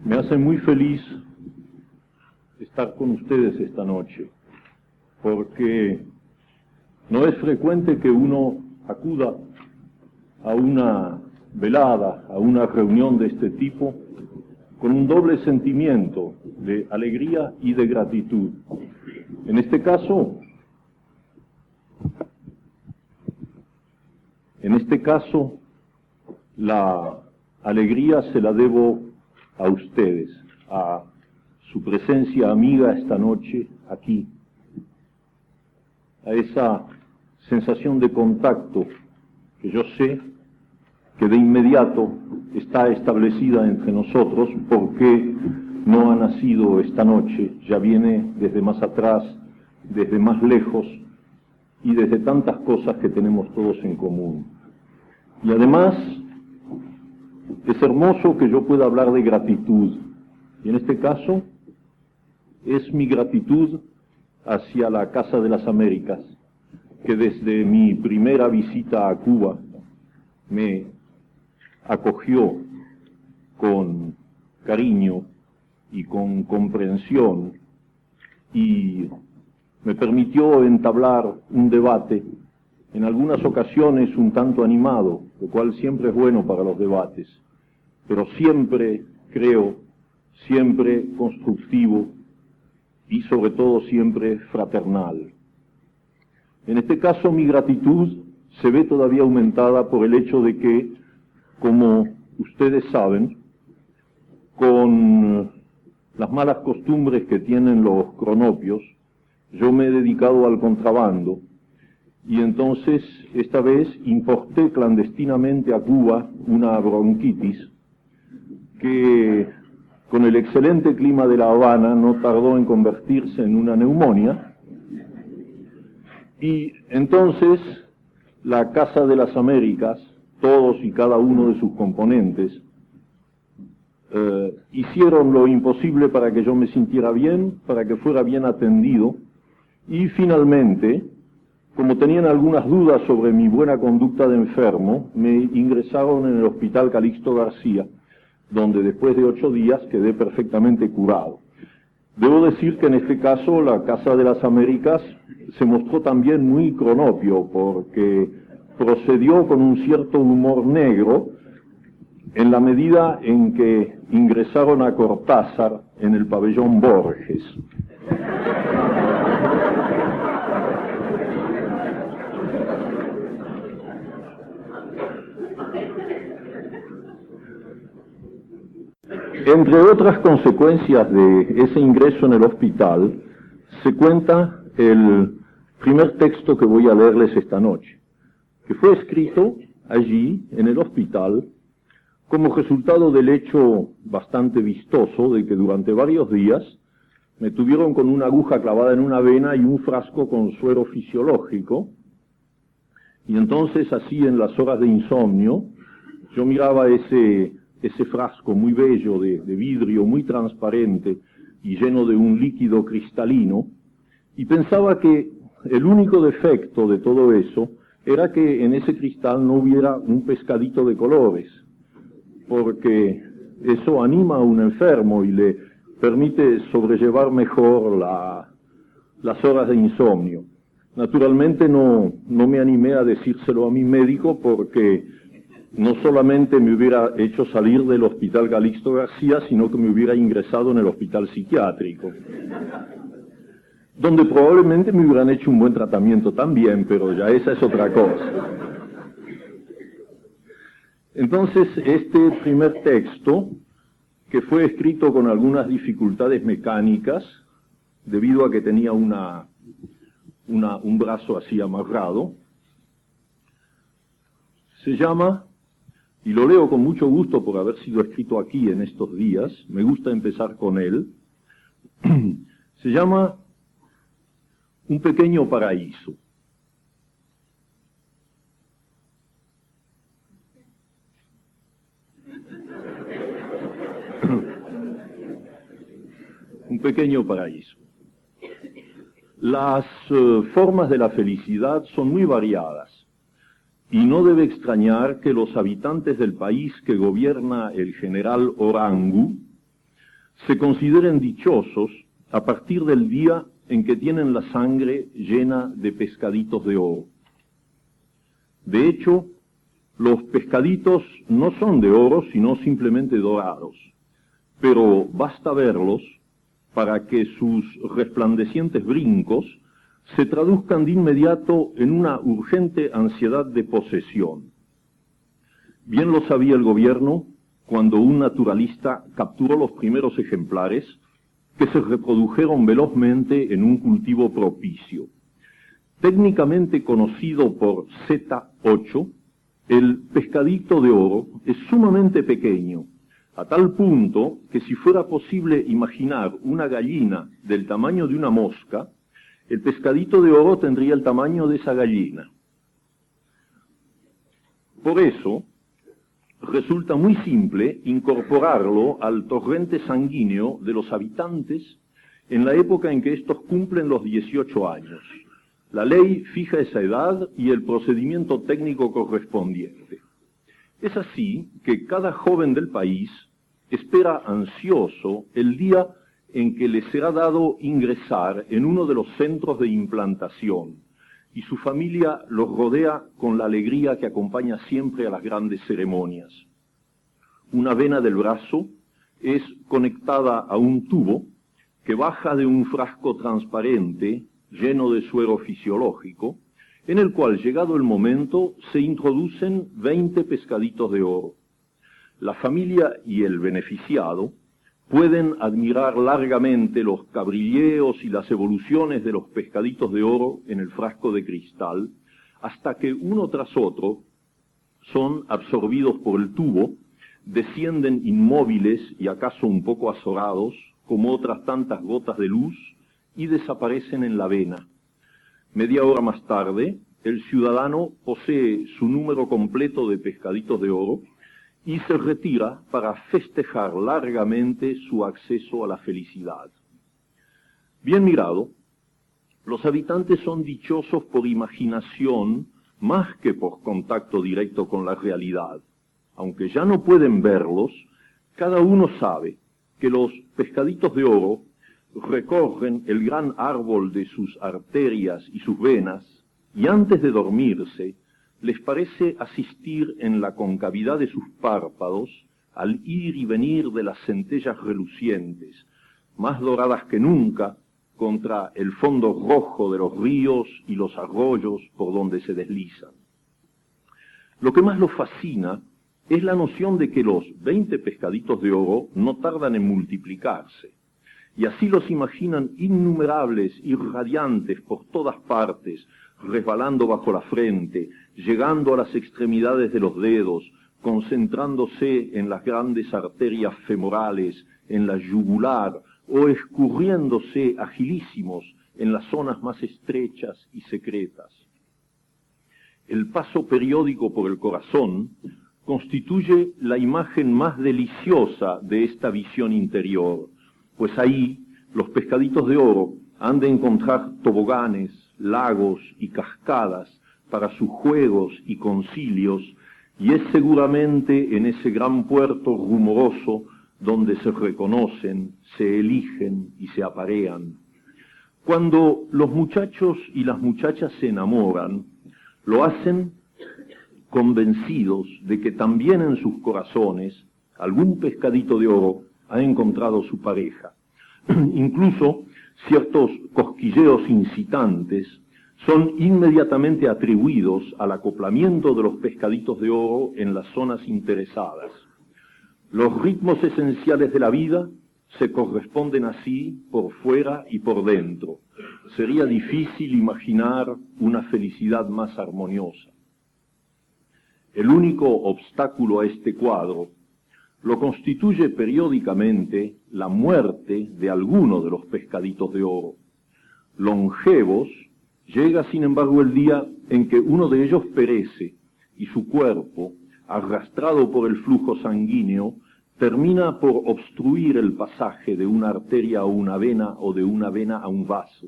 Me hace muy feliz estar con ustedes esta noche, porque no es frecuente que uno acuda a una velada, a una reunión de este tipo, con un doble sentimiento de alegría y de gratitud. En este caso, la alegría se la debo a ustedes, a su presencia amiga esta noche aquí, a esa sensación de contacto que yo sé que de inmediato está establecida entre nosotros porque no ha nacido esta noche, ya viene desde más atrás, desde más lejos y desde tantas cosas que tenemos todos en común. Y además, es hermoso que yo pueda hablar de gratitud, y en este caso es mi gratitud hacia la Casa de las Américas, que desde mi primera visita a Cuba me acogió con cariño y con comprensión y me permitió entablar un debate, en algunas ocasiones un tanto animado, lo cual siempre es bueno para los debates, pero siempre, creo, siempre constructivo y sobre todo siempre fraternal. En este caso mi gratitud se ve todavía aumentada por el hecho de que, como ustedes saben, con las malas costumbres que tienen los cronopios, yo me he dedicado al contrabando y entonces esta vez importé clandestinamente a Cuba una bronquitis que con el excelente clima de La Habana no tardó en convertirse en una neumonía, y entonces la Casa de las Américas, todos y cada uno de sus componentes, hicieron lo imposible para que yo me sintiera bien, para que fuera bien atendido, y finalmente, como tenían algunas dudas sobre mi buena conducta de enfermo, me ingresaron en el Hospital Calixto García, donde después de 8 días quedé perfectamente curado. Debo decir que en este caso la Casa de las Américas se mostró también muy cronopio, porque procedió con un cierto humor negro en la medida en que ingresaron a Cortázar en el pabellón Borges. Entre otras consecuencias de ese ingreso en el hospital, se cuenta el primer texto que voy a leerles esta noche, que fue escrito allí, en el hospital, como resultado del hecho bastante vistoso de que durante varios días me tuvieron con una aguja clavada en una vena y un frasco con suero fisiológico, y entonces así en las horas de insomnio yo miraba ese frasco muy bello de vidrio, muy transparente y lleno de un líquido cristalino, y pensaba que el único defecto de todo eso era que en ese cristal no hubiera un pescadito de colores, porque eso anima a un enfermo y le permite sobrellevar mejor las horas de insomnio. Naturalmente no me animé a decírselo a mi médico porque no solamente me hubiera hecho salir del Hospital Calixto García, sino que me hubiera ingresado en el hospital psiquiátrico, donde probablemente me hubieran hecho un buen tratamiento también, pero ya esa es otra cosa. Entonces, este primer texto, que fue escrito con algunas dificultades mecánicas, debido a que tenía un brazo así amarrado, se llama, y lo leo con mucho gusto por haber sido escrito aquí en estos días, me gusta empezar con él, se llama Un pequeño paraíso. Un pequeño paraíso. Las formas de la felicidad son muy variadas. Y no debe extrañar que los habitantes del país que gobierna el general Orangu se consideren dichosos a partir del día en que tienen la sangre llena de pescaditos de oro. De hecho, los pescaditos no son de oro, sino simplemente dorados, pero basta verlos para que sus resplandecientes brincos se traduzcan de inmediato en una urgente ansiedad de posesión. Bien lo sabía el gobierno cuando un naturalista capturó los primeros ejemplares que se reprodujeron velozmente en un cultivo propicio. Técnicamente conocido por Z8, el pescadito de oro es sumamente pequeño, a tal punto que si fuera posible imaginar una gallina del tamaño de una mosca, el pescadito de oro tendría el tamaño de esa gallina. Por eso, resulta muy simple incorporarlo al torrente sanguíneo de los habitantes en la época en que estos cumplen los 18 años. La ley fija esa edad y el procedimiento técnico correspondiente. Es así que cada joven del país espera ansioso el día en que le será dado ingresar en uno de los centros de implantación, y su familia los rodea con la alegría que acompaña siempre a las grandes ceremonias. Una vena del brazo es conectada a un tubo que baja de un frasco transparente lleno de suero fisiológico, en el cual, llegado el momento, se introducen 20 pescaditos de oro. La familia y el beneficiado pueden admirar largamente los cabrilleos y las evoluciones de los pescaditos de oro en el frasco de cristal, hasta que uno tras otro son absorbidos por el tubo, descienden inmóviles y acaso un poco azorados, como otras tantas gotas de luz, y desaparecen en la vena. Media hora más tarde, el ciudadano posee su número completo de pescaditos de oro y se retira para festejar largamente su acceso a la felicidad. Bien mirado, los habitantes son dichosos por imaginación más que por contacto directo con la realidad. Aunque ya no pueden verlos, cada uno sabe que los pescaditos de oro recorren el gran árbol de sus arterias y sus venas, y antes de dormirse, les parece asistir en la concavidad de sus párpados al ir y venir de las centellas relucientes, más doradas que nunca, contra el fondo rojo de los ríos y los arroyos por donde se deslizan. Lo que más los fascina es la noción de que los 20 pescaditos de oro no tardan en multiplicarse, y así los imaginan innumerables y radiantes por todas partes, resbalando bajo la frente, llegando a las extremidades de los dedos, concentrándose en las grandes arterias femorales, en la yugular, o escurriéndose agilísimos en las zonas más estrechas y secretas. El paso periódico por el corazón constituye la imagen más deliciosa de esta visión interior, pues ahí los pescaditos de oro han de encontrar toboganes, lagos y cascadas para sus juegos y concilios, y es seguramente en ese gran puerto rumoroso donde se reconocen, se eligen y se aparean. Cuando los muchachos y las muchachas se enamoran, lo hacen convencidos de que también en sus corazones algún pescadito de oro ha encontrado su pareja. Incluso ciertos cosquilleos incitantes son inmediatamente atribuidos al acoplamiento de los pescaditos de oro en las zonas interesadas. Los ritmos esenciales de la vida se corresponden así por fuera y por dentro. Sería difícil imaginar una felicidad más armoniosa. El único obstáculo a este cuadro lo constituye periódicamente la muerte de alguno de los pescaditos de oro. Longevos, llega sin embargo el día en que uno de ellos perece y su cuerpo, arrastrado por el flujo sanguíneo, termina por obstruir el pasaje de una arteria a una vena o de una vena a un vaso.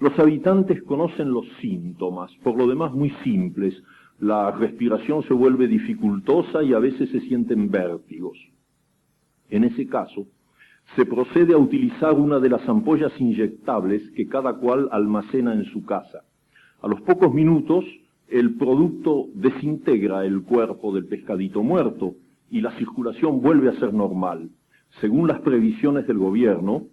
Los habitantes conocen los síntomas, por lo demás muy simples. La respiración se vuelve dificultosa y a veces se sienten vértigos. En ese caso, se procede a utilizar una de las ampollas inyectables que cada cual almacena en su casa. A los pocos minutos, el producto desintegra el cuerpo del pescadito muerto y la circulación vuelve a ser normal. Según las previsiones del gobierno,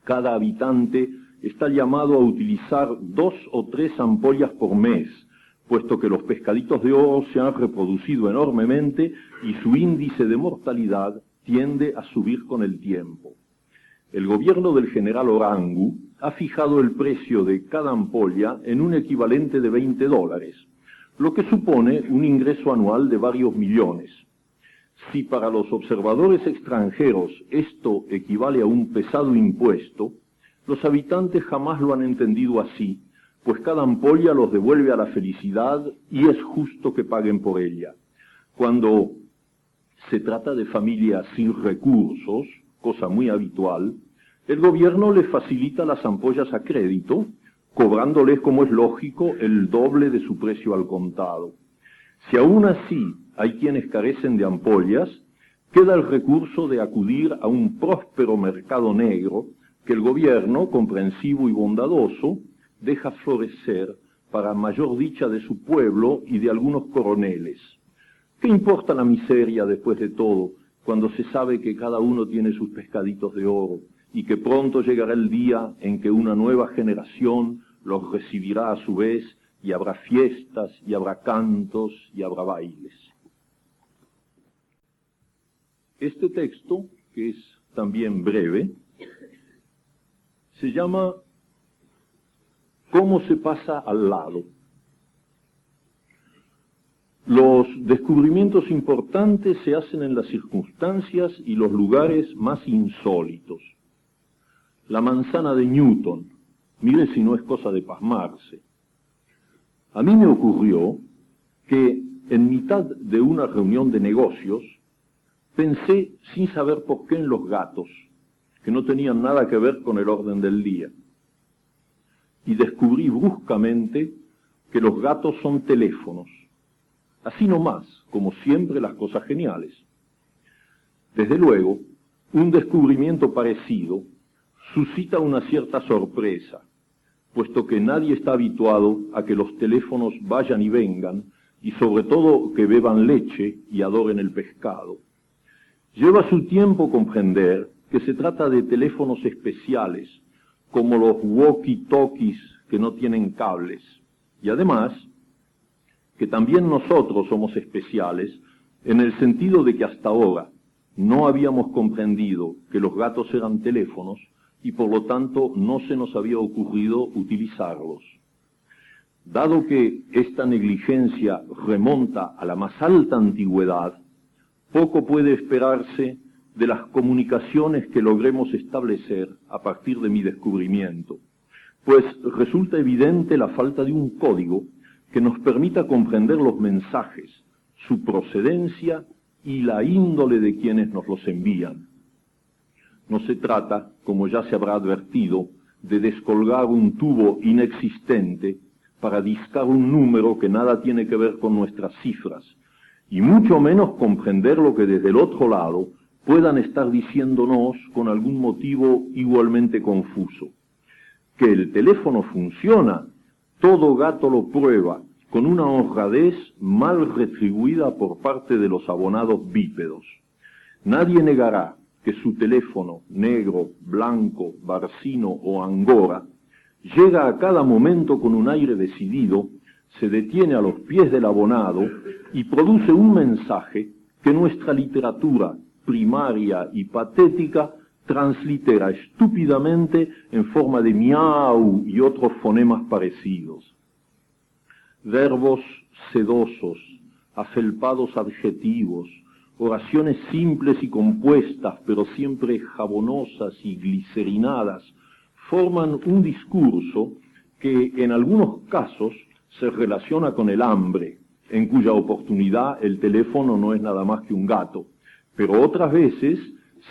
cada habitante está llamado a utilizar 2 o 3 ampollas por mes, puesto que los pescaditos de oro se han reproducido enormemente y su índice de mortalidad tiende a subir con el tiempo. El gobierno del general Orangu ha fijado el precio de cada ampolla en un equivalente de $20, lo que supone un ingreso anual de varios millones. Si para los observadores extranjeros esto equivale a un pesado impuesto, los habitantes jamás lo han entendido así, pues cada ampolla los devuelve a la felicidad y es justo que paguen por ella. Cuando se trata de familias sin recursos, cosa muy habitual, el gobierno les facilita las ampollas a crédito, cobrándoles, como es lógico, el doble de su precio al contado. Si aún así hay quienes carecen de ampollas, queda el recurso de acudir a un próspero mercado negro que el gobierno, comprensivo y bondadoso, deja florecer para mayor dicha de su pueblo y de algunos coroneles. ¿Qué importa la miseria después de todo, cuando se sabe que cada uno tiene sus pescaditos de oro y que pronto llegará el día en que una nueva generación los recibirá a su vez y habrá fiestas y habrá cantos y habrá bailes? Este texto, que es también breve, se llama ¿Cómo se pasa al lado? Los descubrimientos importantes se hacen en las circunstancias y los lugares más insólitos. La manzana de Newton, mire si no es cosa de pasmarse. A mí me ocurrió que en mitad de una reunión de negocios pensé sin saber por qué en los gatos, que no tenían nada que ver con el orden del día. Y descubrí bruscamente que los gatos son teléfonos. Así nomás, como siempre las cosas geniales. Desde luego, un descubrimiento parecido suscita una cierta sorpresa, puesto que nadie está habituado a que los teléfonos vayan y vengan, y sobre todo que beban leche y adoren el pescado. Lleva su tiempo comprender que se trata de teléfonos especiales, como los walkie-talkies que no tienen cables, y además que también nosotros somos especiales en el sentido de que hasta ahora no habíamos comprendido que los gatos eran teléfonos y por lo tanto no se nos había ocurrido utilizarlos. Dado que esta negligencia remonta a la más alta antigüedad, poco puede esperarse de las comunicaciones que logremos establecer a partir de mi descubrimiento, pues resulta evidente la falta de un código que nos permita comprender los mensajes, su procedencia y la índole de quienes nos los envían. No se trata, como ya se habrá advertido, de descolgar un tubo inexistente para discar un número que nada tiene que ver con nuestras cifras, y mucho menos comprender lo que desde el otro lado puedan estar diciéndonos con algún motivo igualmente confuso. Que el teléfono funciona, todo gato lo prueba, con una honradez mal retribuida por parte de los abonados bípedos. Nadie negará que su teléfono, negro, blanco, barcino o angora, llega a cada momento con un aire decidido, se detiene a los pies del abonado y produce un mensaje que nuestra literatura primaria y patética translitera estúpidamente en forma de miau y otros fonemas parecidos. Verbos sedosos, afelpados adjetivos, oraciones simples y compuestas, pero siempre jabonosas y glicerinadas, forman un discurso que en algunos casos se relaciona con el hambre, en cuya oportunidad el teléfono no es nada más que un gato, pero otras veces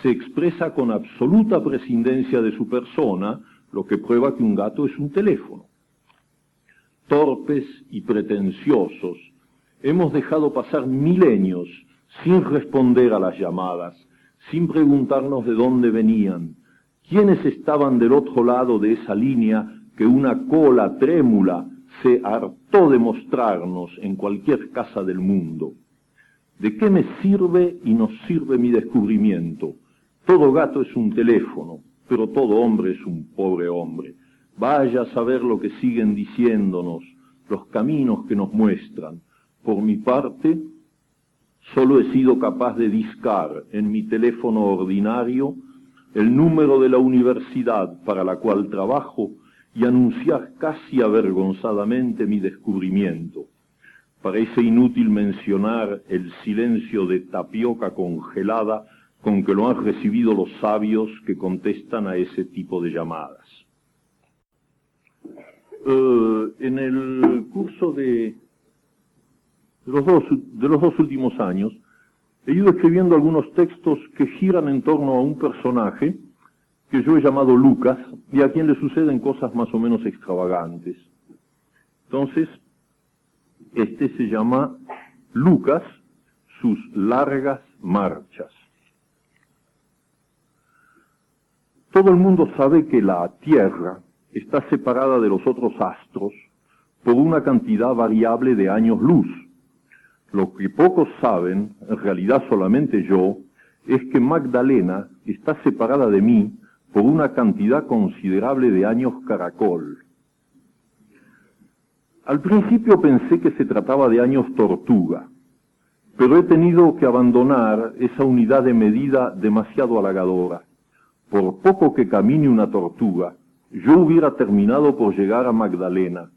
se expresa con absoluta prescindencia de su persona, lo que prueba que un gato es un teléfono. Torpes y pretenciosos, hemos dejado pasar milenios sin responder a las llamadas, sin preguntarnos de dónde venían, quiénes estaban del otro lado de esa línea que una cola trémula se hartó de mostrarnos en cualquier casa del mundo. ¿De qué me sirve y nos sirve mi descubrimiento? Todo gato es un teléfono, pero todo hombre es un pobre hombre. Vaya a saber lo que siguen diciéndonos, los caminos que nos muestran. Por mi parte, solo he sido capaz de discar en mi teléfono ordinario el número de la universidad para la cual trabajo y anunciar casi avergonzadamente mi descubrimiento. Parece inútil mencionar el silencio de tapioca congelada con que lo han recibido los sabios que contestan a ese tipo de llamadas. En el curso de los dos últimos años, he ido escribiendo algunos textos que giran en torno a un personaje que yo he llamado Lucas y a quien le suceden cosas más o menos extravagantes. Entonces, este se llama Lucas, sus largas marchas. Todo el mundo sabe que la Tierra está separada de los otros astros por una cantidad variable de años luz. Lo que pocos saben, en realidad solamente yo, es que Magdalena está separada de mí por una cantidad considerable de años caracol. Al principio pensé que se trataba de años tortuga, pero he tenido que abandonar esa unidad de medida demasiado halagadora. Por poco que camine una tortuga, yo hubiera terminado por llegar a Magdalena,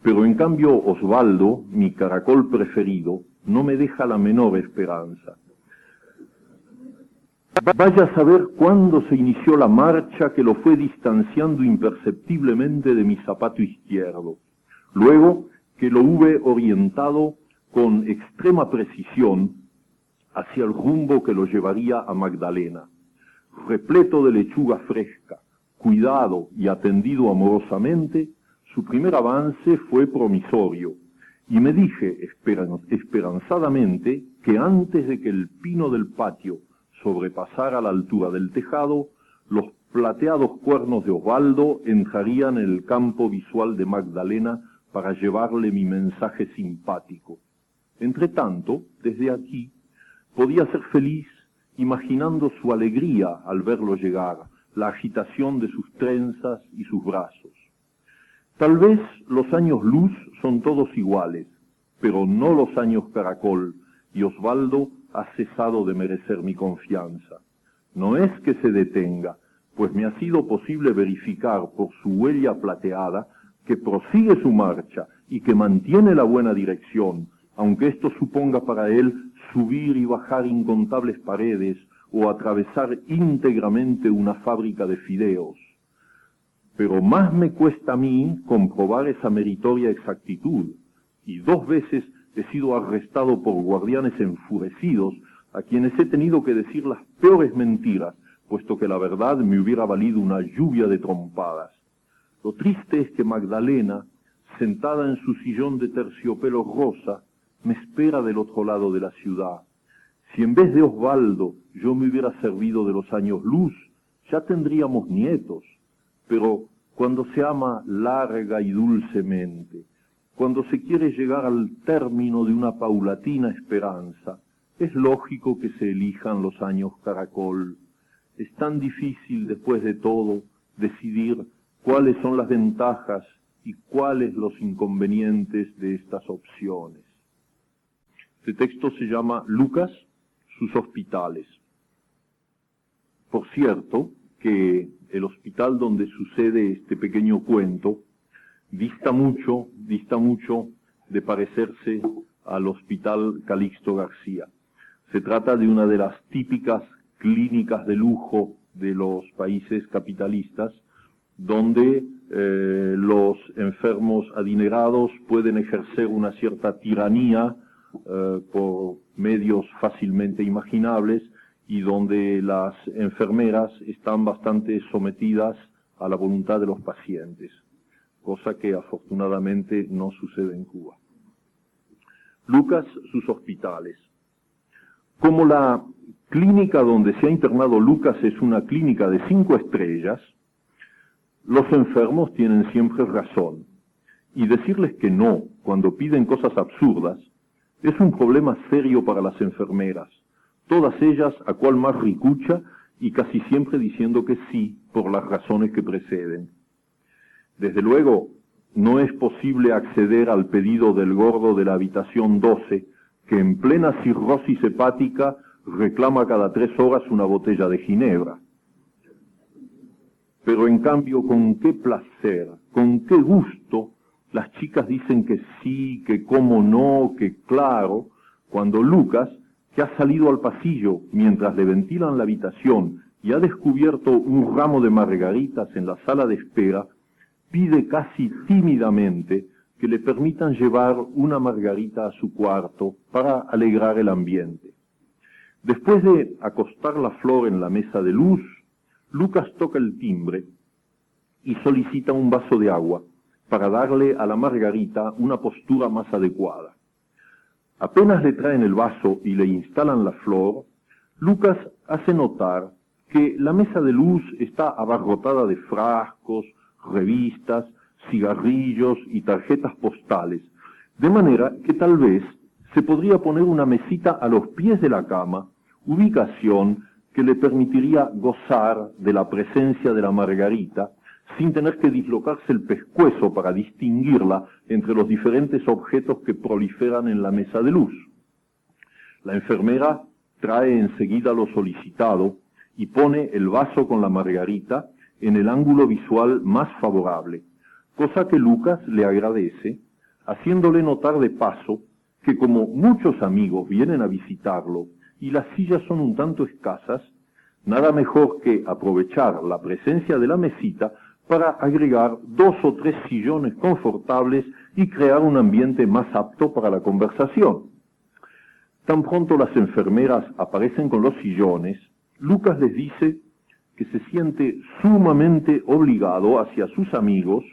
pero en cambio Osvaldo, mi caracol preferido, no me deja la menor esperanza. Vaya a saber cuándo se inició la marcha que lo fue distanciando imperceptiblemente de mi zapato izquierdo. Luego que lo hube orientado con extrema precisión hacia el rumbo que lo llevaría a Magdalena. Repleto de lechuga fresca, cuidado y atendido amorosamente, su primer avance fue promisorio, y me dije esperanzadamente que antes de que el pino del patio sobrepasara la altura del tejado, los plateados cuernos de Osvaldo entrarían en el campo visual de Magdalena para llevarle mi mensaje simpático. Entretanto, desde aquí, podía ser feliz imaginando su alegría al verlo llegar, la agitación de sus trenzas y sus brazos. Tal vez los años luz son todos iguales, pero no los años caracol, y Osvaldo ha cesado de merecer mi confianza. No es que se detenga, pues me ha sido posible verificar por su huella plateada que prosigue su marcha y que mantiene la buena dirección, aunque esto suponga para él subir y bajar incontables paredes o atravesar íntegramente una fábrica de fideos. Pero más me cuesta a mí comprobar esa meritoria exactitud, y 2 veces he sido arrestado por guardianes enfurecidos a quienes he tenido que decir las peores mentiras, puesto que la verdad me hubiera valido una lluvia de trompadas. Lo triste es que Magdalena, sentada en su sillón de terciopelo rosa, me espera del otro lado de la ciudad. Si en vez de Osvaldo yo me hubiera servido de los años luz, ya tendríamos nietos. Pero cuando se ama larga y dulcemente, cuando se quiere llegar al término de una paulatina esperanza, es lógico que se elijan los años caracol. Es tan difícil, después de todo, decidir cuáles son las ventajas y cuáles los inconvenientes de estas opciones. Este texto se llama Lucas, sus hospitales. Por cierto, que el hospital donde sucede este pequeño cuento dista mucho de parecerse al Hospital Calixto García. Se trata de una de las típicas clínicas de lujo de los países capitalistas, donde los enfermos adinerados pueden ejercer una cierta tiranía por medios fácilmente imaginables, y donde las enfermeras están bastante sometidas a la voluntad de los pacientes, cosa que afortunadamente no sucede en Cuba. Lucas, sus hospitales. Como la clínica donde se ha internado Lucas es una clínica de 5 estrellas, los enfermos tienen siempre razón. Y decirles que no cuando piden cosas absurdas es un problema serio para las enfermeras, todas ellas a cual más ricucha y casi siempre diciendo que sí por las razones que preceden. Desde luego, no es posible acceder al pedido del gordo de la habitación 12, que en plena cirrosis hepática reclama cada 3 horas una botella de ginebra. Pero en cambio, con qué placer, con qué gusto, las chicas dicen que sí, que cómo no, que claro, cuando Lucas, que ha salido al pasillo mientras le ventilan la habitación y ha descubierto un ramo de margaritas en la sala de espera, pide casi tímidamente que le permitan llevar una margarita a su cuarto para alegrar el ambiente. Después de acostar la flor en la mesa de luz, Lucas toca el timbre y solicita un vaso de agua para darle a la margarita una postura más adecuada. Apenas le traen el vaso y le instalan la flor, Lucas hace notar que la mesa de luz está abarrotada de frascos, revistas, cigarrillos y tarjetas postales, de manera que tal vez se podría poner una mesita a los pies de la cama, ubicación que le permitiría gozar de la presencia de la margarita sin tener que dislocarse el pescuezo para distinguirla entre los diferentes objetos que proliferan en la mesa de luz. La enfermera trae enseguida lo solicitado y pone el vaso con la margarita en el ángulo visual más favorable, cosa que Lucas le agradece, haciéndole notar de paso que como muchos amigos vienen a visitarlo y las sillas son un tanto escasas, nada mejor que aprovechar la presencia de la mesita para agregar 2 o 3 sillones confortables y crear un ambiente más apto para la conversación. Tan pronto las enfermeras aparecen con los sillones, Lucas les dice que se siente sumamente obligado hacia sus amigos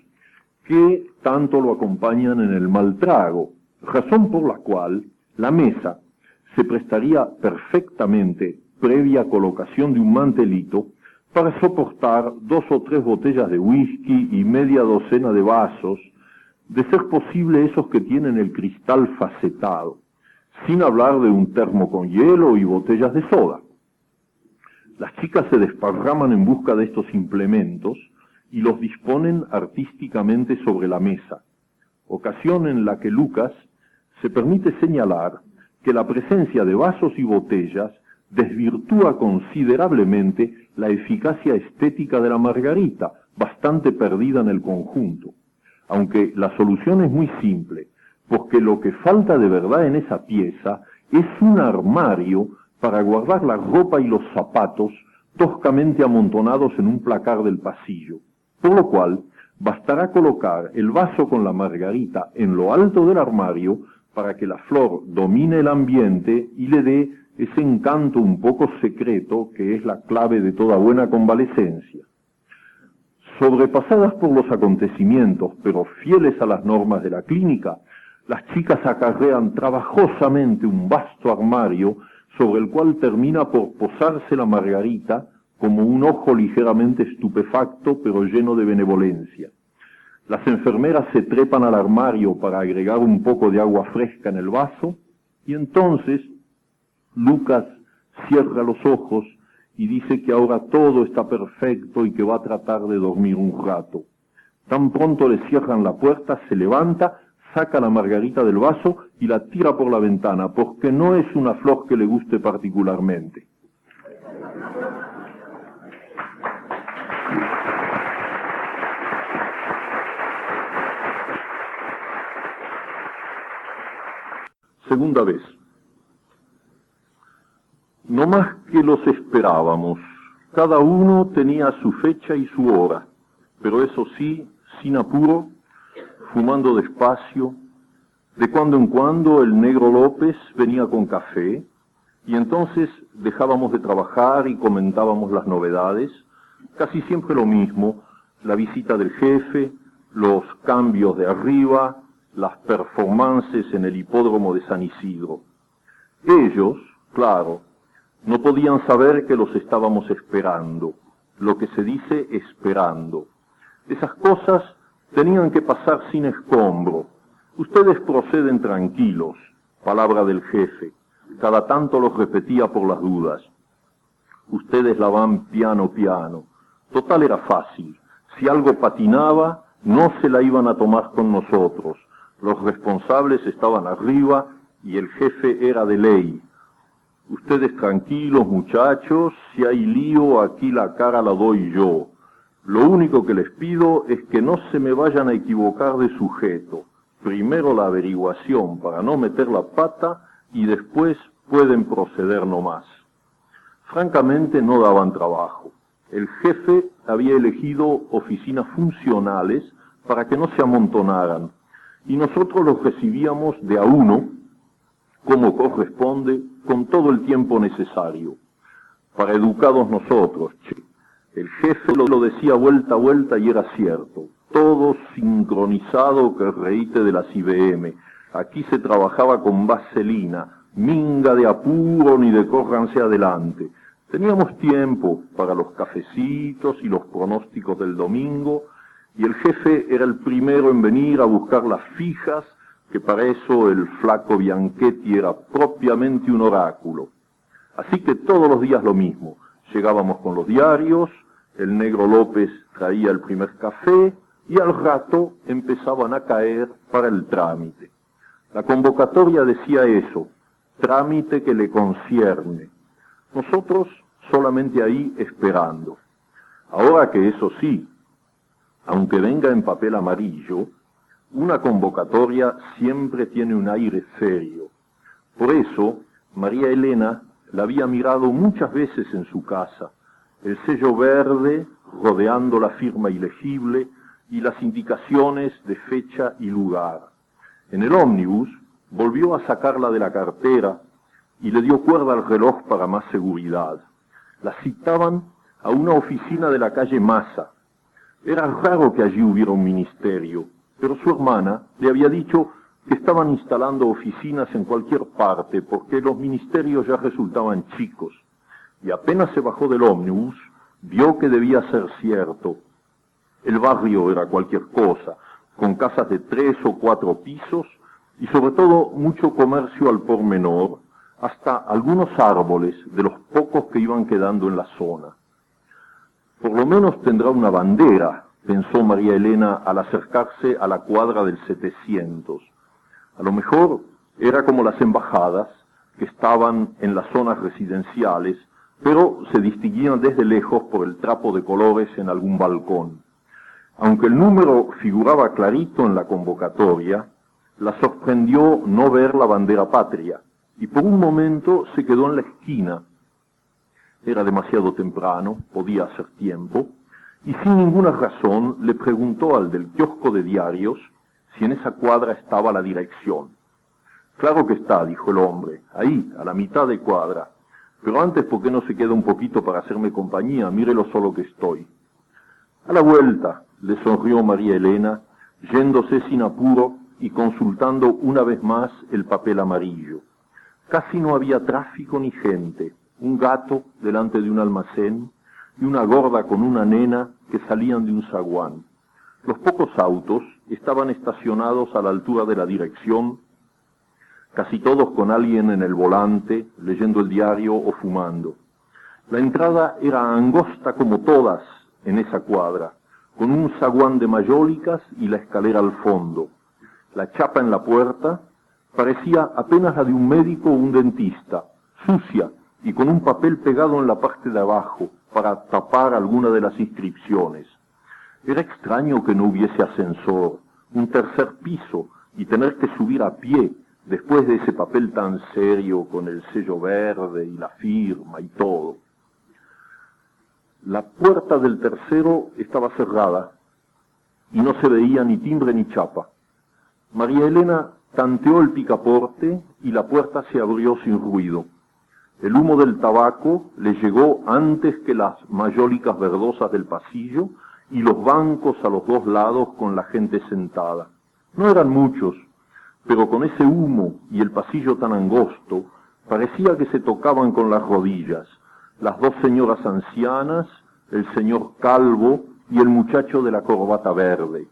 que tanto lo acompañan en el mal trago, razón por la cual la mesa se prestaría perfectamente, previa colocación de un mantelito, para soportar 2 o 3 botellas de whisky y media docena de vasos, de ser posible esos que tienen el cristal facetado, sin hablar de un termo con hielo y botellas de soda. Las chicas se desparraman en busca de estos implementos y los disponen artísticamente sobre la mesa, ocasión en la que Lucas se permite señalar que la presencia de vasos y botellas desvirtúa considerablemente la eficacia estética de la margarita, bastante perdida en el conjunto. Aunque la solución es muy simple, porque lo que falta de verdad en esa pieza es un armario para guardar la ropa y los zapatos toscamente amontonados en un placar del pasillo, por lo cual bastará colocar el vaso con la margarita en lo alto del armario para que la flor domine el ambiente y le dé ese encanto un poco secreto que es la clave de toda buena convalecencia. Sobrepasadas por los acontecimientos, pero fieles a las normas de la clínica, las chicas acarrean trabajosamente un vasto armario sobre el cual termina por posarse la margarita como un ojo ligeramente estupefacto pero lleno de benevolencia. Las enfermeras se trepan al armario para agregar un poco de agua fresca en el vaso y entonces Lucas cierra los ojos y dice que ahora todo está perfecto y que va a tratar de dormir un rato. Tan pronto le cierran la puerta, se levanta, saca la margarita del vaso y la tira por la ventana, porque no es una flor que le guste particularmente. Segunda vez. No más que los esperábamos. Cada uno tenía su fecha y su hora, pero eso sí, sin apuro, fumando despacio. De cuando en cuando el negro López venía con café, y entonces dejábamos de trabajar y comentábamos las novedades, casi siempre lo mismo, la visita del jefe, los cambios de arriba, las performances en el hipódromo de San Isidro. Ellos, claro, No podían saber que los estábamos esperando, lo que se dice esperando. Esas cosas tenían que pasar sin escombro. Ustedes proceden tranquilos, palabra del jefe. Cada tanto los repetía por las dudas. Ustedes la van piano, piano. Total era fácil. Si algo patinaba, no se la iban a tomar con nosotros. Los responsables estaban arriba y el jefe era de ley. Ustedes tranquilos, muchachos, si hay lío, aquí la cara la doy yo. Lo único que les pido es que no se me vayan a equivocar de sujeto. Primero la averiguación para no meter la pata y después pueden proceder nomás. Francamente no daban trabajo. El jefe había elegido oficinas funcionales para que no se amontonaran y nosotros los recibíamos de a uno, como corresponde, con todo el tiempo necesario. Para educados nosotros, che. El jefe lo decía vuelta a vuelta y era cierto. Todo sincronizado que reíte de las IBM. Aquí se trabajaba con vaselina, minga de apuro ni de córranse adelante. Teníamos tiempo para los cafecitos y los pronósticos del domingo, y el jefe era el primero en venir a buscar las fijas, que para eso el flaco Bianchetti era propiamente un oráculo. Así que todos los días lo mismo. Llegábamos con los diarios, el negro López traía el primer café, y al rato empezaban a caer para el trámite. La convocatoria decía eso, trámite que le concierne. Nosotros solamente ahí esperando. Ahora que eso sí, aunque venga en papel amarillo, una convocatoria siempre tiene un aire serio. Por eso, María Elena la había mirado muchas veces en su casa, el sello verde rodeando la firma ilegible y las indicaciones de fecha y lugar. En el ómnibus volvió a sacarla de la cartera y le dio cuerda al reloj para más seguridad. La citaban a una oficina de la calle Maza. Era raro que allí hubiera un ministerio, pero su hermana le había dicho que estaban instalando oficinas en cualquier parte porque los ministerios ya resultaban chicos. Y apenas se bajó del ómnibus, vio que debía ser cierto. El barrio era cualquier cosa, con casas de 3 o 4 pisos y sobre todo mucho comercio al por menor, hasta algunos árboles de los pocos que iban quedando en la zona. Por lo menos tendrá una bandera, pensó María Elena al acercarse a la cuadra del 700. A lo mejor era como las embajadas, que estaban en las zonas residenciales, pero se distinguían desde lejos por el trapo de colores en algún balcón. Aunque el número figuraba clarito en la convocatoria, la sorprendió no ver la bandera patria, y por un momento se quedó en la esquina. Era demasiado temprano, podía hacer tiempo, y sin ninguna razón le preguntó al del kiosco de diarios si en esa cuadra estaba la dirección. Claro que está, dijo el hombre, ahí, a la mitad de cuadra. Pero antes, ¿por qué no se queda un poquito para hacerme compañía? Mire lo solo que estoy. A la vuelta, le sonrió María Elena, yéndose sin apuro y consultando una vez más el papel amarillo. Casi no había tráfico ni gente, un gato delante de un almacén y una gorda con una nena que salían de un zaguán. Los pocos autos estaban estacionados a la altura de la dirección, casi todos con alguien en el volante, leyendo el diario o fumando. La entrada era angosta como todas en esa cuadra, con un zaguán de mayólicas y la escalera al fondo. La chapa en la puerta parecía apenas la de un médico o un dentista, sucia y con un papel pegado en la parte de abajo para tapar alguna de las inscripciones. Era extraño que no hubiese ascensor, un tercer piso y tener que subir a pie después de ese papel tan serio con el sello verde y la firma y todo. La puerta del tercero estaba cerrada y no se veía ni timbre ni chapa. María Elena tanteó el picaporte y la puerta se abrió sin ruido. El humo del tabaco le llegó antes que las mayólicas verdosas del pasillo y los bancos a los dos lados con la gente sentada. No eran muchos, pero con ese humo y el pasillo tan angosto, Parecía que se tocaban con las rodillas, las dos señoras ancianas, el señor calvo y el muchacho de la corbata verde.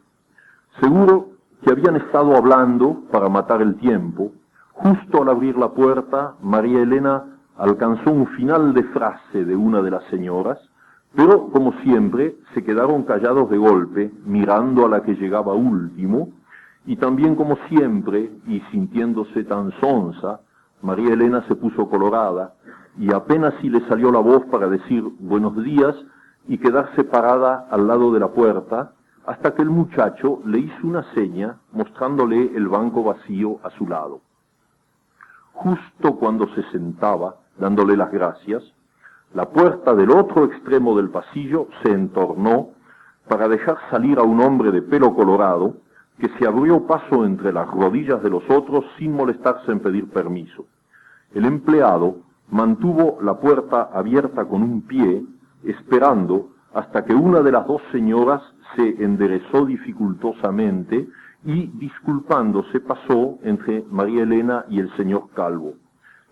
Seguro que habían estado hablando para matar el tiempo. Justo al abrir la puerta, María Elena alcanzó un final de frase de una de las señoras, pero, como siempre, se quedaron callados de golpe, mirando a la que llegaba último, y también, como siempre, y sintiéndose tan sonsa, María Elena se puso colorada, y apenas si le salió la voz para decir buenos días y quedarse parada al lado de la puerta, hasta que el muchacho le hizo una seña mostrándole el banco vacío a su lado. Justo cuando se sentaba, dándole las gracias, la puerta del otro extremo del pasillo se entornó para dejar salir a un hombre de pelo colorado que se abrió paso entre las rodillas de los otros sin molestarse en pedir permiso. El empleado mantuvo la puerta abierta con un pie, esperando hasta que una de las dos señoras se enderezó dificultosamente y, disculpándose, pasó entre María Elena y el señor Calvo.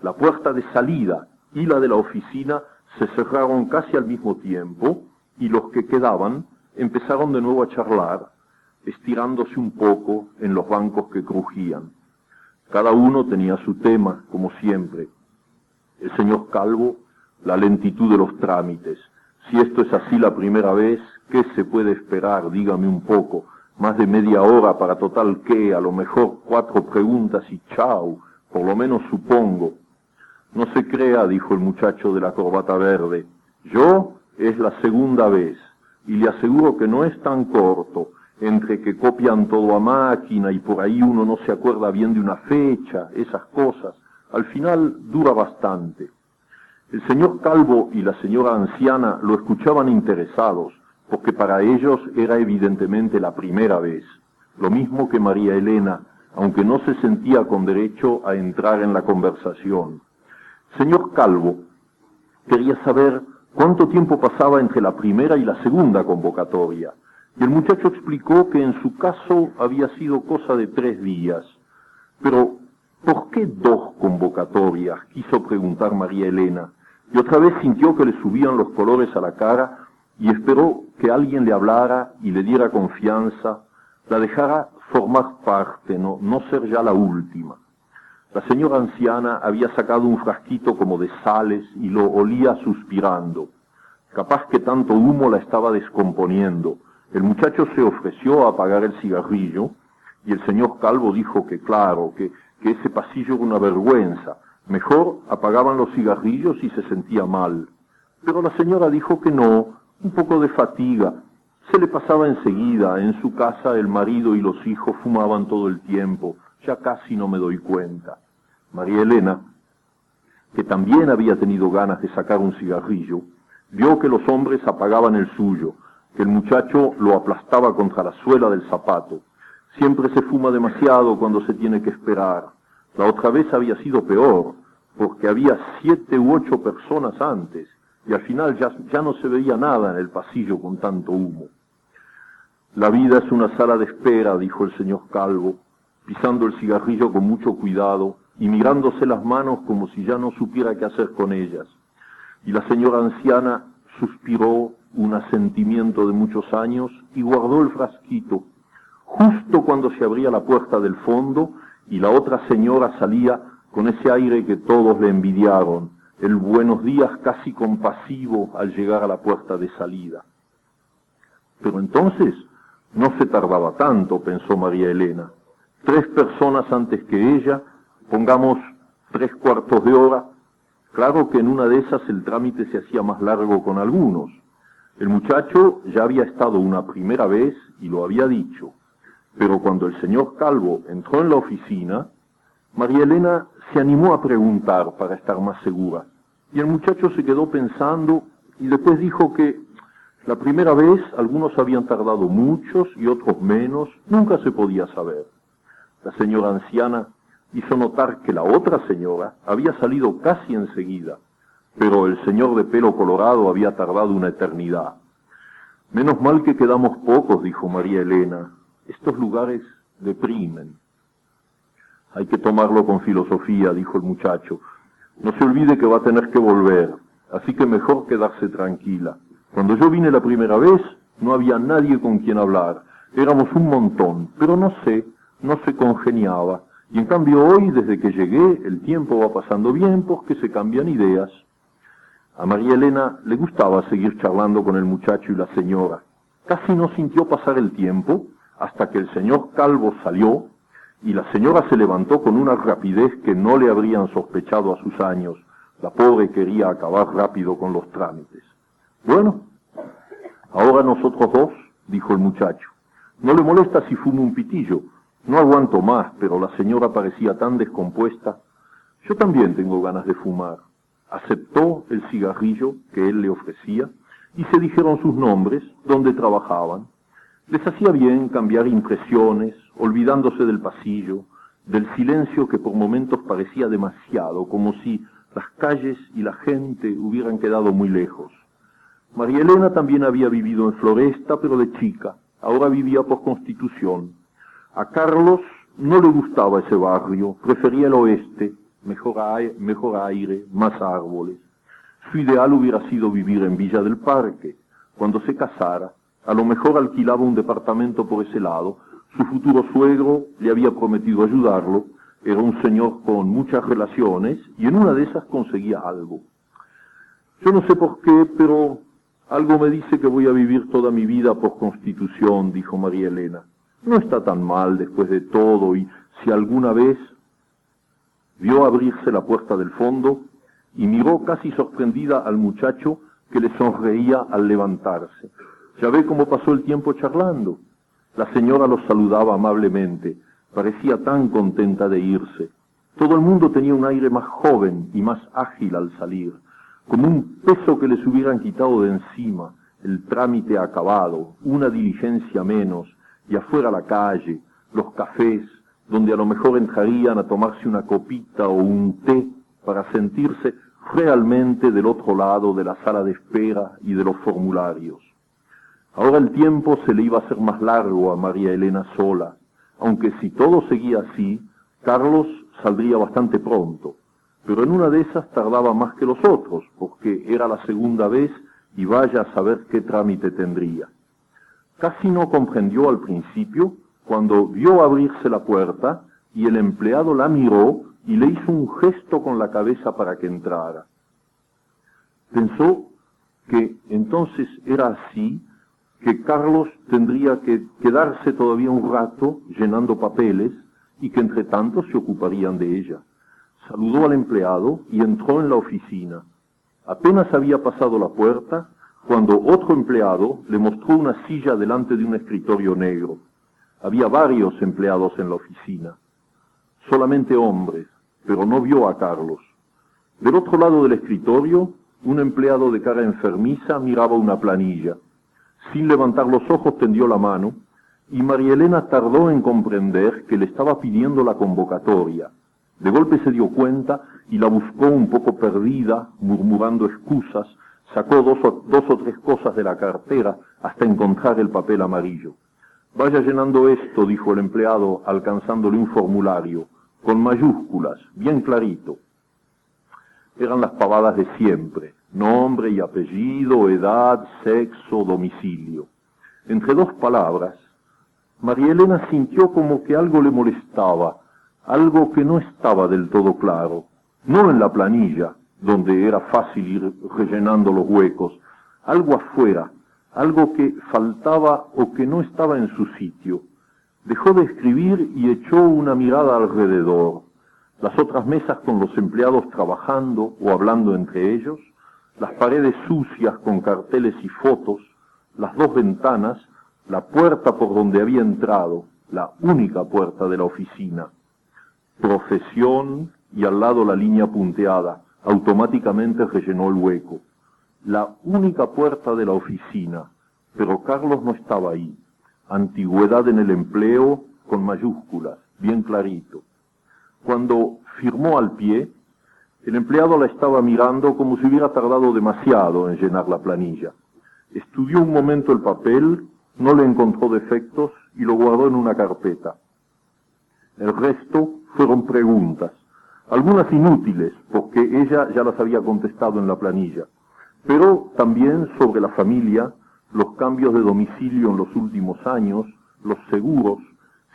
La puerta de salida y la de la oficina se cerraron casi al mismo tiempo y los que quedaban empezaron de nuevo a charlar, estirándose un poco en los bancos que crujían. Cada uno tenía su tema, como siempre. El señor Calvo, la lentitud de los trámites. Si esto es así la primera vez, ¿qué se puede esperar? Dígame un poco. Más de media hora para total qué, a lo mejor 4 preguntas y chao, por lo menos supongo. No se crea, dijo el muchacho de la corbata verde. Yo es la segunda vez, y le aseguro que no es tan corto, entre que copian todo a máquina y por ahí uno no se acuerda bien de una fecha, esas cosas. Al final dura bastante. El señor Calvo y la señora anciana lo escuchaban interesados, porque para ellos era evidentemente la primera vez, lo mismo que María Elena, aunque no se sentía con derecho a entrar en la conversación. Señor Calvo quería saber cuánto tiempo pasaba entre la primera y la segunda convocatoria, y el muchacho explicó que en su caso había sido cosa de 3 días. Pero, ¿por qué 2 convocatorias?, quiso preguntar María Elena, y otra vez sintió que le subían los colores a la cara y esperó que alguien le hablara y le diera confianza, la dejara formar parte, no ser ya la última. La señora anciana había sacado un frasquito como de sales y lo olía suspirando. Capaz que tanto humo la estaba descomponiendo. El muchacho se ofreció a apagar el cigarrillo y el señor Calvo dijo que claro, que ese pasillo era una vergüenza. Mejor apagaban los cigarrillos y se sentía mal. Pero la señora dijo que no, un poco de fatiga. Se le pasaba enseguida. En su casa el marido y los hijos fumaban todo el tiempo. Ya casi no me doy cuenta. María Elena, que también había tenido ganas de sacar un cigarrillo, vio que los hombres apagaban el suyo, que el muchacho lo aplastaba contra la suela del zapato. Siempre se fuma demasiado cuando se tiene que esperar. La otra vez había sido peor, porque había 7 u 8 personas antes, y al final ya no se veía nada en el pasillo con tanto humo. La vida es una sala de espera, dijo el señor Calvo, pisando el cigarrillo con mucho cuidado y mirándose las manos como si ya no supiera qué hacer con ellas. Y la señora anciana suspiró un asentimiento de muchos años y guardó el frasquito. Justo cuando se abría la puerta del fondo y la otra señora salía con ese aire que todos le envidiaron, el buenos días casi compasivo al llegar a la puerta de salida. Pero entonces no se tardaba tanto, pensó María Elena. 3 personas antes que ella, pongamos 3/4 de hora. Claro que en una de esas el trámite se hacía más largo con algunos. El muchacho ya había estado una primera vez y lo había dicho. Pero cuando el señor Calvo entró en la oficina, María Elena se animó a preguntar para estar más segura. Y el muchacho se quedó pensando y después dijo que la primera vez algunos habían tardado muchos y otros menos, nunca se podía saber. La señora anciana hizo notar que la otra señora había salido casi enseguida, pero el señor de pelo colorado había tardado una eternidad. Menos mal que quedamos pocos, dijo María Elena. Estos lugares deprimen. Hay que tomarlo con filosofía, dijo el muchacho. No se olvide que va a tener que volver, así que mejor quedarse tranquila. Cuando yo vine la primera vez, no había nadie con quien hablar. Éramos un montón, pero no se congeniaba. Y en cambio hoy, desde que llegué, el tiempo va pasando bien porque se cambian ideas. A María Elena le gustaba seguir charlando con el muchacho y la señora. Casi no sintió pasar el tiempo hasta que el señor Calvo salió y la señora se levantó con una rapidez que no le habrían sospechado a sus años. La pobre quería acabar rápido con los trámites. Bueno, ahora nosotros dos, dijo el muchacho. ¿No le molesta si fumo un pitillo? No aguanto más, pero la señora parecía tan descompuesta. Yo también tengo ganas de fumar. Aceptó el cigarrillo que él le ofrecía y se dijeron sus nombres, dónde trabajaban. Les hacía bien cambiar impresiones, olvidándose del pasillo, del silencio que por momentos parecía demasiado, como si las calles y la gente hubieran quedado muy lejos. María Elena también había vivido en Floresta, pero de chica. Ahora vivía por Constitución. A Carlos no le gustaba ese barrio, prefería el oeste, mejor aire, más árboles. Su ideal hubiera sido vivir en Villa del Parque. Cuando se casara, a lo mejor alquilaba un departamento por ese lado. Su futuro suegro le había prometido ayudarlo. Era un señor con muchas relaciones y en una de esas conseguía algo. Yo no sé por qué, pero algo me dice que voy a vivir toda mi vida por Constitución, dijo María Elena. No está tan mal después de todo y si alguna vez vio abrirse la puerta del fondo y miró casi sorprendida al muchacho que le sonreía al levantarse. Ya ve cómo pasó el tiempo charlando. La señora los saludaba amablemente, parecía tan contenta de irse. Todo el mundo tenía un aire más joven y más ágil al salir, como un peso que les hubieran quitado de encima, el trámite acabado, una diligencia menos, y afuera la calle, los cafés, donde a lo mejor entrarían a tomarse una copita o un té para sentirse realmente del otro lado de la sala de espera y de los formularios. Ahora el tiempo se le iba a hacer más largo a María Elena sola, aunque si todo seguía así, Carlos saldría bastante pronto, pero en una de esas tardaba más que los otros, porque era la segunda vez y vaya a saber qué trámite tendría. Casi no comprendió al principio cuando vio abrirse la puerta y el empleado la miró y le hizo un gesto con la cabeza para que entrara. Pensó que entonces era así, que Carlos tendría que quedarse todavía un rato llenando papeles y que entre tanto se ocuparían de ella. Saludó al empleado y entró en la oficina. Apenas había pasado la puerta cuando otro empleado le mostró una silla delante de un escritorio negro. Había varios empleados en la oficina, solamente hombres, pero no vio a Carlos. Del otro lado del escritorio, un empleado de cara enfermiza miraba una planilla. Sin levantar los ojos tendió la mano y María Elena tardó en comprender que le estaba pidiendo la convocatoria. De golpe se dio cuenta y la buscó un poco perdida, murmurando excusas, sacó dos o tres cosas de la cartera hasta encontrar el papel amarillo. Vaya llenando esto, dijo el empleado, alcanzándole un formulario, con mayúsculas, bien clarito. Eran las pavadas de siempre, nombre y apellido, edad, sexo, domicilio. Entre dos palabras, María Elena sintió como que algo le molestaba, algo que no estaba del todo claro, no en la planilla, donde era fácil ir rellenando los huecos, algo afuera, algo que faltaba o que no estaba en su sitio. Dejó de escribir y echó una mirada alrededor. Las otras mesas con los empleados trabajando o hablando entre ellos, las paredes sucias con carteles y fotos, las dos ventanas, la puerta por donde había entrado, la única puerta de la oficina. Profesión y al lado la línea punteada, automáticamente rellenó el hueco. La única puerta de la oficina, pero Carlos no estaba ahí. Antigüedad en el empleo, con mayúsculas, bien clarito. Cuando firmó al pie, el empleado la estaba mirando como si hubiera tardado demasiado en llenar la planilla. Estudió un momento el papel, no le encontró defectos y lo guardó en una carpeta. El resto fueron preguntas. algunas inútiles, porque ella ya las había contestado en la planilla, pero también sobre la familia, los cambios de domicilio en los últimos años, los seguros,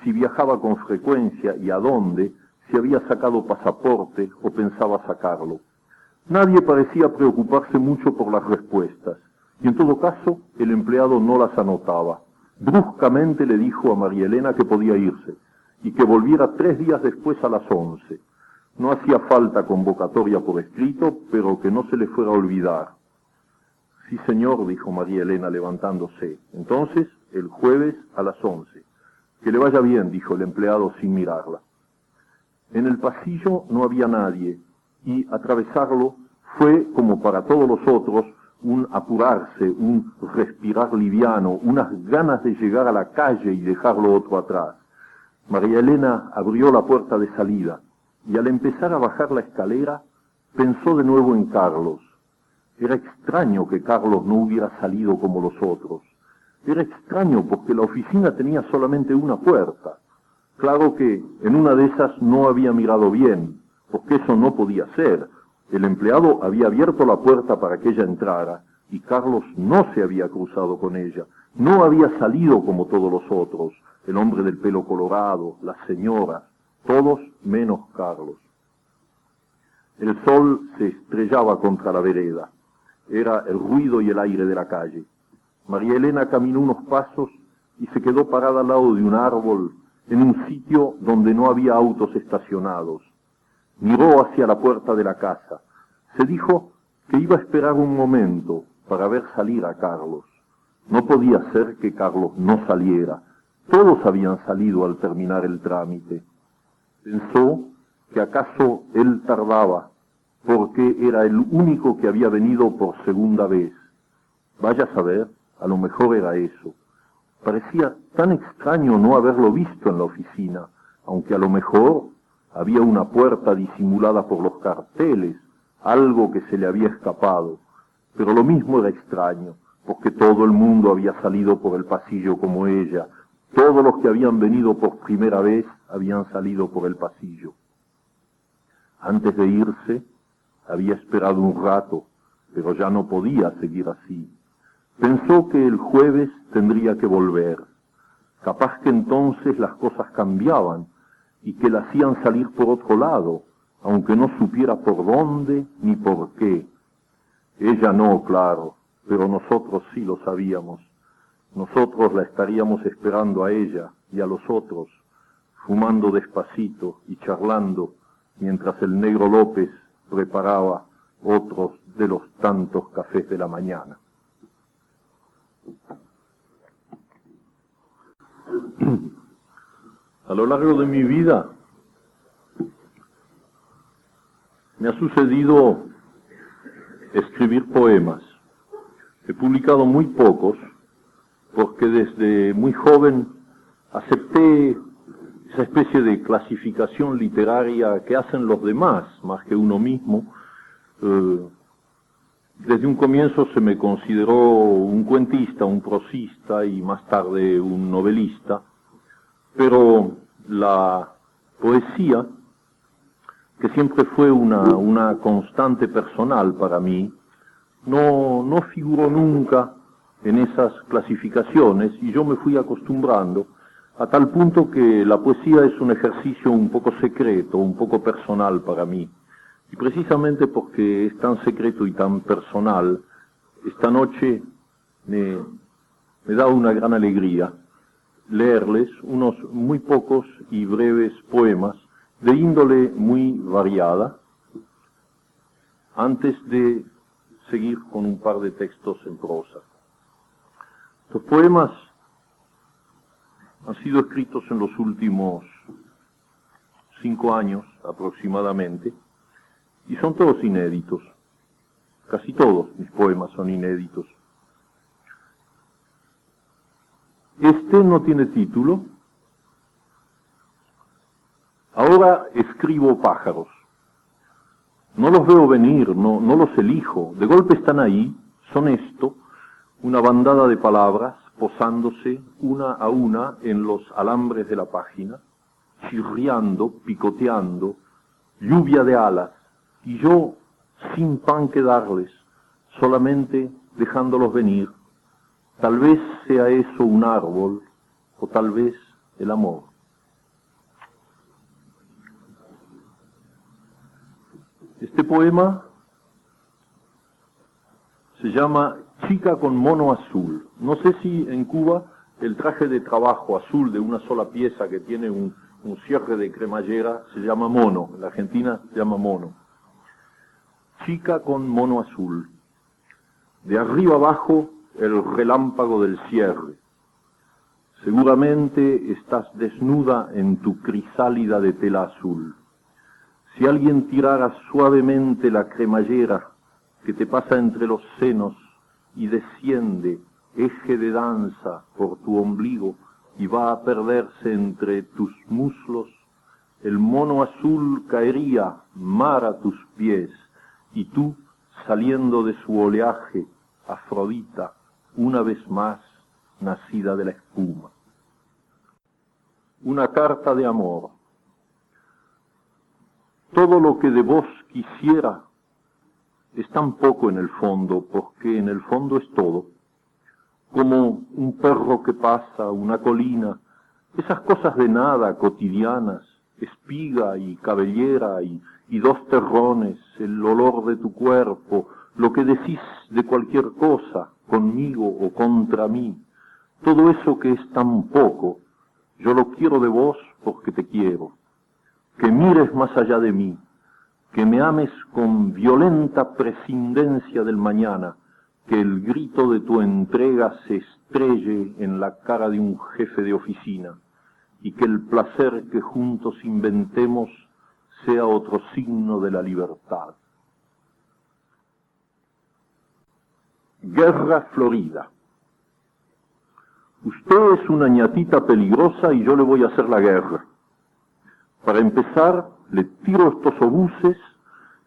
si viajaba con frecuencia y a dónde, si había sacado pasaporte o pensaba sacarlo. Nadie parecía preocuparse mucho por las respuestas, y en todo caso el empleado no las anotaba. Bruscamente le dijo a María Elena que podía irse, y que volviera 3 días después a las 11. No hacía falta convocatoria por escrito, pero que no se le fuera a olvidar. Sí, señor, dijo María Elena levantándose. Entonces, el jueves a las 11. Que le vaya bien, dijo el empleado sin mirarla. En el pasillo no había nadie, y atravesarlo fue, como para todos los otros, un apurarse, un respirar liviano, unas ganas de llegar a la calle y dejarlo otro atrás. María Elena abrió la puerta de salida, y al empezar a bajar la escalera, pensó de nuevo en Carlos. Era extraño que Carlos no hubiera salido como los otros. Era extraño porque la oficina tenía solamente una puerta. Claro que en una de esas no había mirado bien, porque eso no podía ser. El empleado había abierto la puerta para que ella entrara, y Carlos no se había cruzado con ella. No había salido como todos los otros, el hombre del pelo colorado, las señoras, todos menos Carlos. El sol se estrellaba contra la vereda. Era el ruido y el aire de la calle. María Elena caminó unos pasos y se quedó parada al lado de un árbol, en un sitio donde no había autos estacionados. Miró hacia la puerta de la casa. Se dijo que iba a esperar un momento para ver salir a Carlos. No podía ser que Carlos no saliera. Todos habían salido al terminar el trámite. Pensó que acaso él tardaba, porque era el único que había venido por segunda vez. Vaya a saber, a lo mejor era eso. Parecía tan extraño no haberlo visto en la oficina, aunque a lo mejor había una puerta disimulada por los carteles, algo que se le había escapado. Pero lo mismo era extraño, porque todo el mundo había salido por el pasillo como ella. Todos los que habían venido por primera vez habían salido por el pasillo. Antes de irse, había esperado un rato, pero ya no podía seguir así. Pensó que el jueves tendría que volver. Capaz que entonces las cosas cambiaban y que la hacían salir por otro lado, aunque no supiera por dónde ni por qué. Ella no, claro, pero nosotros sí lo sabíamos. Nosotros la estaríamos esperando a ella y a los otros, fumando despacito y charlando, mientras el negro López preparaba otros de los tantos cafés de la mañana. A lo largo de mi vida me ha sucedido escribir poemas. He publicado muy pocos porque desde muy joven acepté esa especie de clasificación literaria que hacen los demás, más que uno mismo. Desde un comienzo se me consideró un cuentista, un prosista y más tarde un novelista, pero la poesía, que siempre fue una constante personal para mí, no figuró nunca en esas clasificaciones y yo me fui acostumbrando a tal punto que la poesía es un ejercicio un poco secreto, un poco personal para mí. Y precisamente porque es tan secreto y tan personal, esta noche me da una gran alegría leerles unos muy pocos y breves poemas de índole muy variada, antes de seguir con un par de textos en prosa. Estos poemas han sido escritos en los últimos 5 años aproximadamente, y son todos inéditos. Casi todos mis poemas son inéditos. Este no tiene título. Ahora escribo pájaros. No los veo venir, no los elijo. De golpe están ahí, son esto, una bandada de palabras posándose una a una en los alambres de la página, chirriando, picoteando, lluvia de alas, y yo sin pan que darles, solamente dejándolos venir. Tal vez sea eso un árbol, o tal vez el amor. Este poema se llama Chica con mono azul. No sé si en Cuba el traje de trabajo azul de una sola pieza que tiene un cierre de cremallera se llama mono. En la Argentina se llama mono. Chica con mono azul. De arriba abajo el relámpago del cierre. Seguramente estás desnuda en tu crisálida de tela azul. Si alguien tirara suavemente la cremallera que te pasa entre los senos y desciende, eje de danza, por tu ombligo y va a perderse entre tus muslos, el mono azul caería mar a tus pies y tú, saliendo de su oleaje, Afrodita, una vez más nacida de la espuma. Una carta de amor. Todo lo que de vos quisiera es tan poco en el fondo, porque en el fondo es todo. Como un perro que pasa, una colina, esas cosas de nada cotidianas, espiga y cabellera y dos terrones, el olor de tu cuerpo, lo que decís de cualquier cosa, conmigo o contra mí, todo eso que es tan poco, yo lo quiero de vos porque te quiero. Que mires más allá de mí, que me ames con violenta prescindencia del mañana, que el grito de tu entrega se estrelle en la cara de un jefe de oficina, y que el placer que juntos inventemos sea otro signo de la libertad. Guerra Florida. Usted es una ñatita peligrosa y yo le voy a hacer la guerra. Para empezar, le tiro estos obuses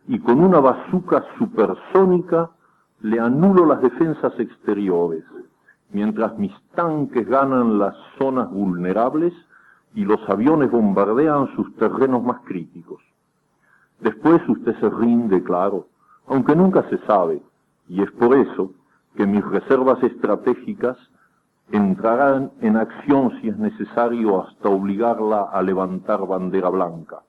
y con una bazuca supersónica le anulo las defensas exteriores, mientras mis tanques ganan las zonas vulnerables y los aviones bombardean sus terrenos más críticos. Después usted se rinde, claro, aunque nunca se sabe, y es por eso que mis reservas estratégicas entrarán en acción si es necesario hasta obligarla a levantar bandera blanca.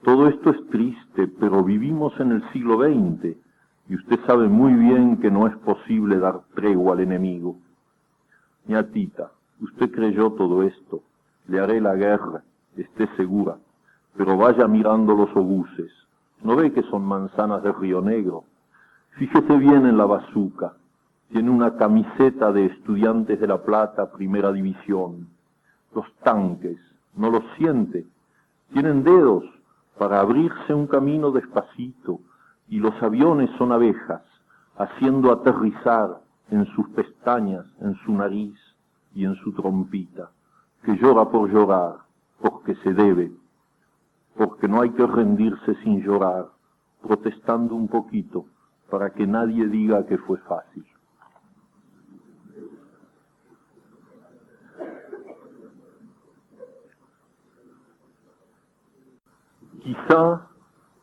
Todo esto es triste, pero vivimos en el siglo XX y usted sabe muy bien que no es posible dar tregua al enemigo. Ñatita, usted creyó todo esto, le haré la guerra, esté segura, pero vaya mirando los obuses. ¿No ve que son manzanas de Río Negro? Fíjese bien en la bazuca. Tiene una camiseta de Estudiantes de La Plata, primera división. Los tanques, ¿no los siente? Tienen dedos para abrirse un camino despacito, y los aviones son abejas, haciendo aterrizar en sus pestañas, en su nariz y en su trompita, que llora por llorar, porque se debe, porque no hay que rendirse sin llorar, protestando un poquito, para que nadie diga que fue fácil.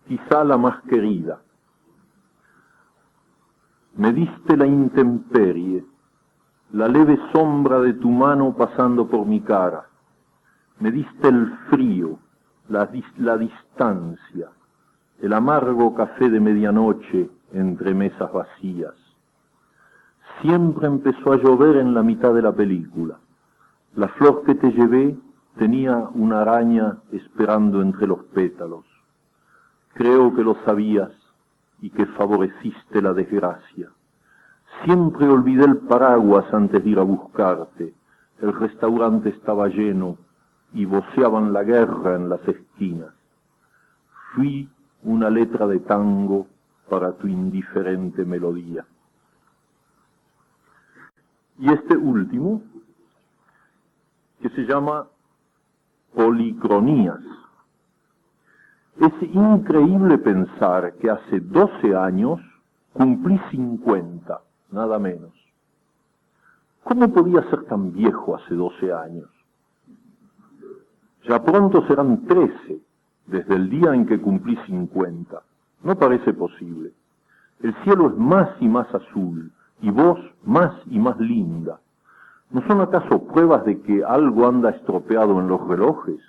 Quizá la más querida. Me diste la intemperie, la leve sombra de tu mano pasando por mi cara. Me diste el frío, la distancia, el amargo café de medianoche entre mesas vacías. Siempre empezó a llover en la mitad de la película. La flor que te llevé tenía una araña esperando entre los pétalos. Creo que lo sabías y que favoreciste la desgracia. Siempre olvidé el paraguas antes de ir a buscarte. El restaurante estaba lleno y voceaban la guerra en las esquinas. Fui una letra de tango para tu indiferente melodía. Y este último, que se llama Policronías. Es increíble pensar que hace 12 años cumplí 50, nada menos. ¿Cómo podía ser tan viejo hace 12 años? Ya pronto serán 13, desde el día en que cumplí 50. No parece posible. El cielo es más y más azul, y vos más y más linda. ¿No son acaso pruebas de que algo anda estropeado en los relojes?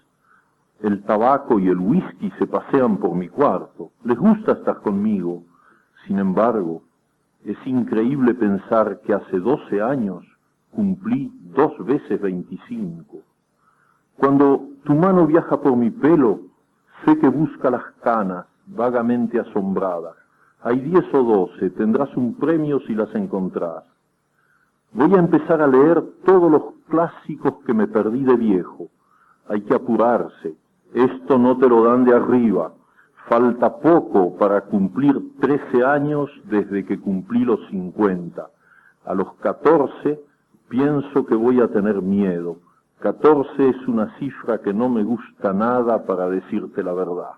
El tabaco y el whisky se pasean por mi cuarto. Les gusta estar conmigo. Sin embargo, es increíble pensar que hace 12 años cumplí 2 veces 25. Cuando tu mano viaja por mi pelo, sé que busca las canas, vagamente asombrada. Hay 10 o 12, tendrás un premio si las encontrás. Voy a empezar a leer todos los clásicos que me perdí de viejo. Hay que apurarse. Esto no te lo dan de arriba. Falta poco para cumplir 13 años desde que cumplí los 50. A los 14 pienso que voy a tener miedo. 14 es una cifra que no me gusta nada, para decirte la verdad.